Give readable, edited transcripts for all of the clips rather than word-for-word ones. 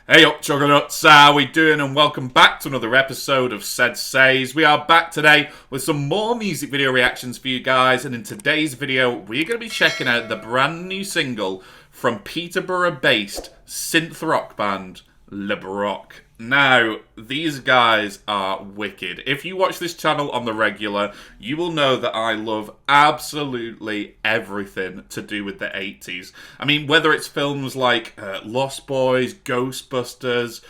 Hey up, Juggernauts, how we doing? And welcome back to another episode of SeddzSayz. We are back today with some more music video reactions for you guys, and in today's video, we're going to be checking out the brand new single from Peterborough-based synth rock band, LeBrock. Now, these guys are wicked. If you watch this channel on the regular, you will know that I love absolutely everything to do with the 80s. I mean, whether it's films like Lost Boys, Ghostbusters,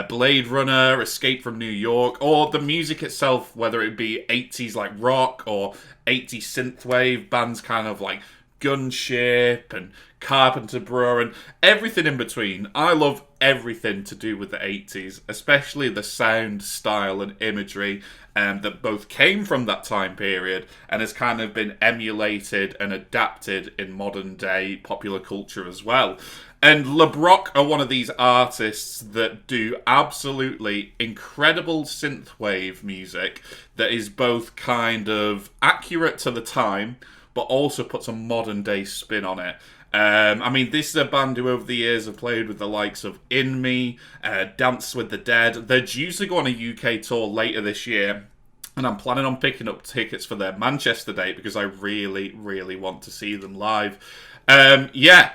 Blade Runner, Escape from New York, or the music itself, whether it be 80s like rock or 80s synthwave, bands kind of like Gunship and Carpenter Brother and everything in between. I love everything to do with the 80s, especially the sound, style and imagery that both came from that time period and has kind of been emulated and adapted in modern day popular culture as well. And LeBrock are one of these artists that do absolutely incredible synthwave music that is both kind of accurate to the time but also puts a modern day spin on it. I mean, this is a band who over the years have played with the likes of In Me, Dance with the Dead. They're due to go on a UK tour later this year, and I'm planning on picking up tickets for their Manchester date because I really, really want to see them live. Yeah,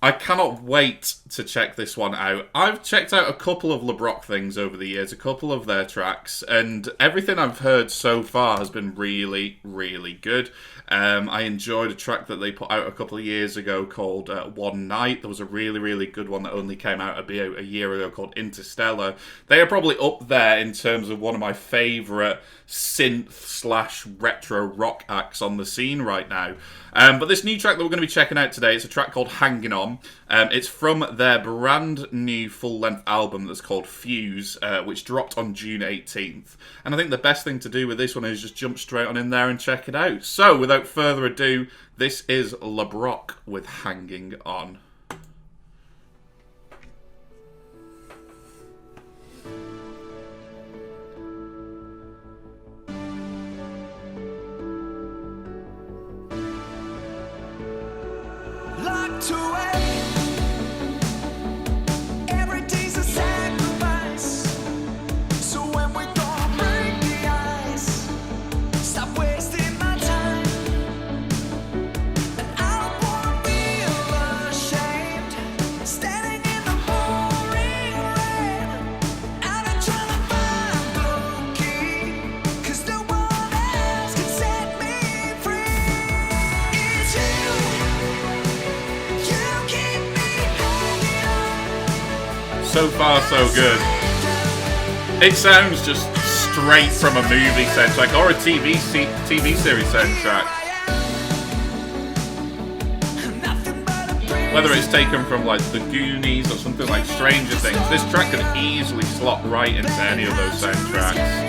I cannot wait to check this one out. I've checked out a couple of LeBrock things over the years, a couple of their tracks, and everything I've heard so far has been really, really good. I enjoyed a track that they put out a couple of years ago called One Night. There was a really, really good one that only came out a year ago called Interstellar. They are probably up there in terms of one of my favourite synth/retro rock acts on the scene right now. But this new track that we're going to be checking out today is a track called Hangin. It's from their brand new full-length album that's called Fuse, which dropped on June 18th. And I think the best thing to do with this one is just jump straight on in there and check it out. So, without further ado, this is LeBrock with Hangin'. Locked away, every day's a sacrifice. So when we gonna break the ice, stop wasting my time. And I don't wanna feel ashamed, standing in the pouring rain, out and trying to find the key, 'cause no one else can set me free. It's you. So far, so good. It sounds just straight from a movie soundtrack or a TV series soundtrack. Whether it's taken from like The Goonies or something like Stranger Things, this track could easily slot right into any of those soundtracks.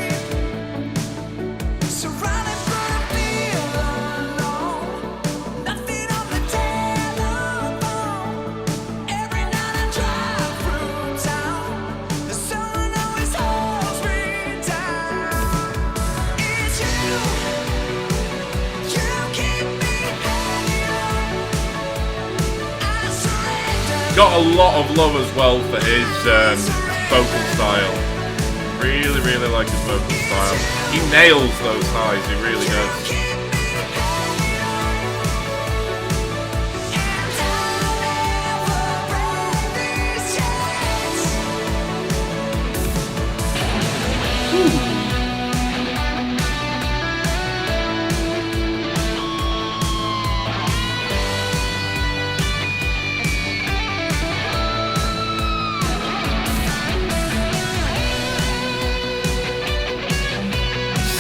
Got a lot of love as well for his vocal style. Really, really like his vocal style. He nails those highs, he really does.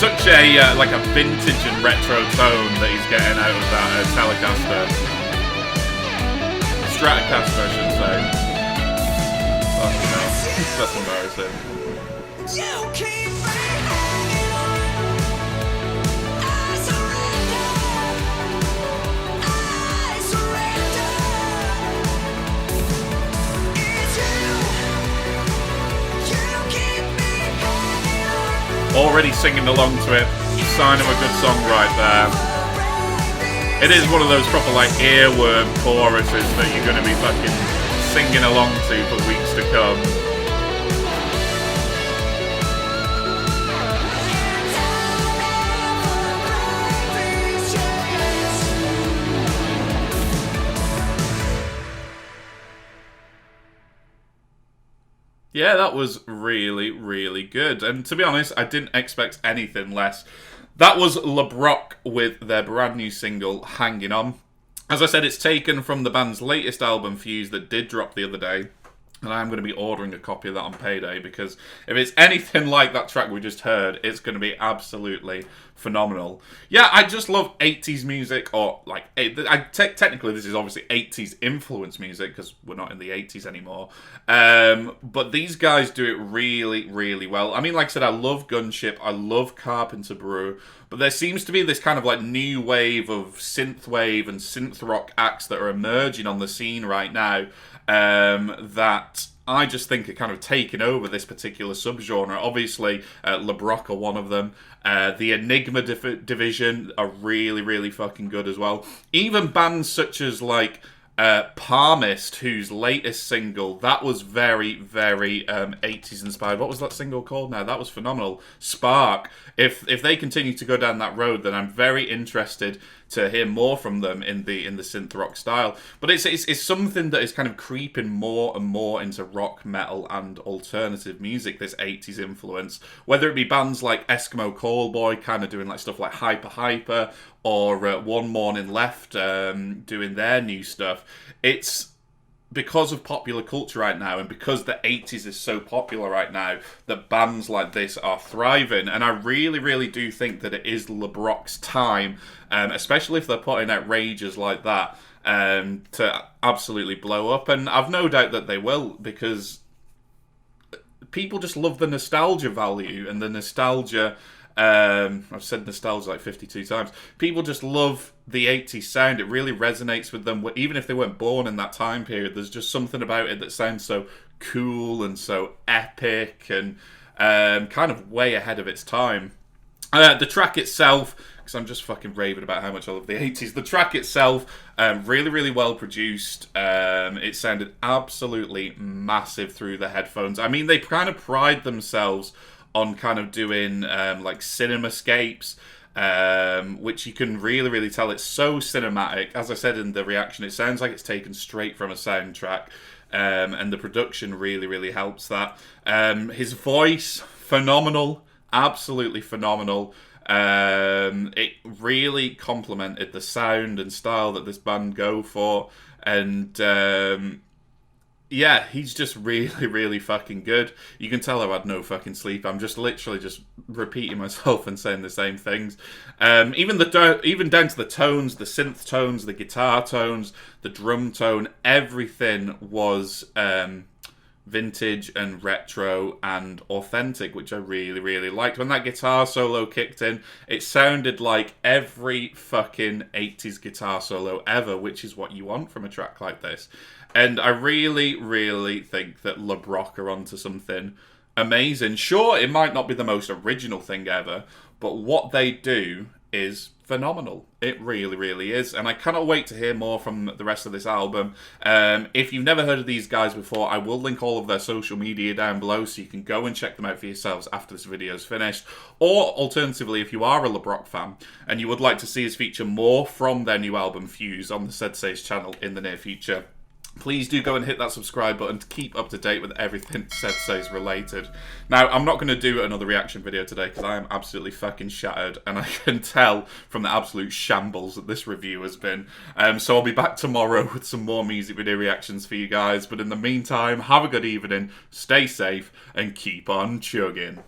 Such a like a vintage and retro tone that he's getting out of that Telecaster, Stratocaster, I should say. Oh, no. That's embarrassing. You keep me hanging on. I surrender. It's you keep me hanging on. Already singing along to it. Sign of a good song right there. It is one of those proper like earworm choruses that you're going to be fucking singing along to for weeks to come. Yeah, that was really, really good. And to be honest, I didn't expect anything less. That was LeBrock with their brand new single, Hangin' On. As I said, it's taken from the band's latest album, Fuse, that did drop the other day. And I'm going to be ordering a copy of that on payday, because if it's anything like that track we just heard, it's going to be absolutely phenomenal. Yeah, I just love 80s music, or like, technically this is obviously 80s influence music, because we're not in the 80s anymore. But these guys do it really, really well. I mean, like I said, I love Gunship, I love Carpenter Brew, but there seems to be this kind of like new wave of synthwave and synth rock acts that are emerging on the scene right now. That I just think are kind of taking over this particular subgenre. Obviously, LeBrock are one of them. The Enigma division are really, really fucking good as well. Even bands such as like Palmist, whose latest single, that was very, very 80s inspired. What was that single called now? That was phenomenal. Spark. If they continue to go down that road, then I'm very interested to hear more from them in the synth rock style. But it's something that is kind of creeping more and more into rock, metal, and alternative music, this 80s influence. Whether it be bands like Eskimo Callboy, kind of doing like stuff like Hyper Hyper, or One Morning Left doing their new stuff. It's because of popular culture right now, and because the 80s is so popular right now, that bands like this are thriving. And I really, really do think that it is LeBrock's time, especially if they're putting out rages like that, to absolutely blow up. And I've no doubt that they will, because people just love the nostalgia value and the nostalgia. I've said nostalgia like 52 times. People just love the 80s sound. It really resonates with them. Even if they weren't born in that time period, there's just something about it that sounds so cool and so epic and kind of way ahead of its time. The track itself, because I'm just fucking raving about how much I love the 80s. The track itself, really, really well produced. It sounded absolutely massive through the headphones. I mean, they kind of pride themselves on kind of doing like cinemascapes, which you can really, really tell it's so cinematic. As I said in the reaction, it sounds like it's taken straight from a soundtrack, and the production really, really helps that. His voice, phenomenal, absolutely phenomenal. It really complemented the sound and style that this band go for, and yeah, he's just really, really fucking good. You can tell I've had no fucking sleep. I'm just literally just repeating myself and saying the same things. Even down to the tones, the synth tones, the guitar tones, the drum tone, everything was vintage and retro and authentic, which I really, really liked. When that guitar solo kicked in, it sounded like every fucking 80s guitar solo ever, which is what you want from a track like this. And I really, really think that LeBrock are onto something amazing. Sure, it might not be the most original thing ever, but what they do is phenomenal. It really, really is. And I cannot wait to hear more from the rest of this album. If you've never heard of these guys before, I will link all of their social media down below, so you can go and check them out for yourselves after this video is finished. Or alternatively, if you are a LeBrock fan and you would like to see us feature more from their new album Fuse on the SeddzSayz channel in the near future, please do go and hit that subscribe button to keep up to date with everything SeddzSayz related. Now, I'm not going to do another reaction video today because I am absolutely fucking shattered, and I can tell from the absolute shambles that this review has been. So I'll be back tomorrow with some more music video reactions for you guys. But in the meantime, have a good evening, stay safe, and keep on chugging.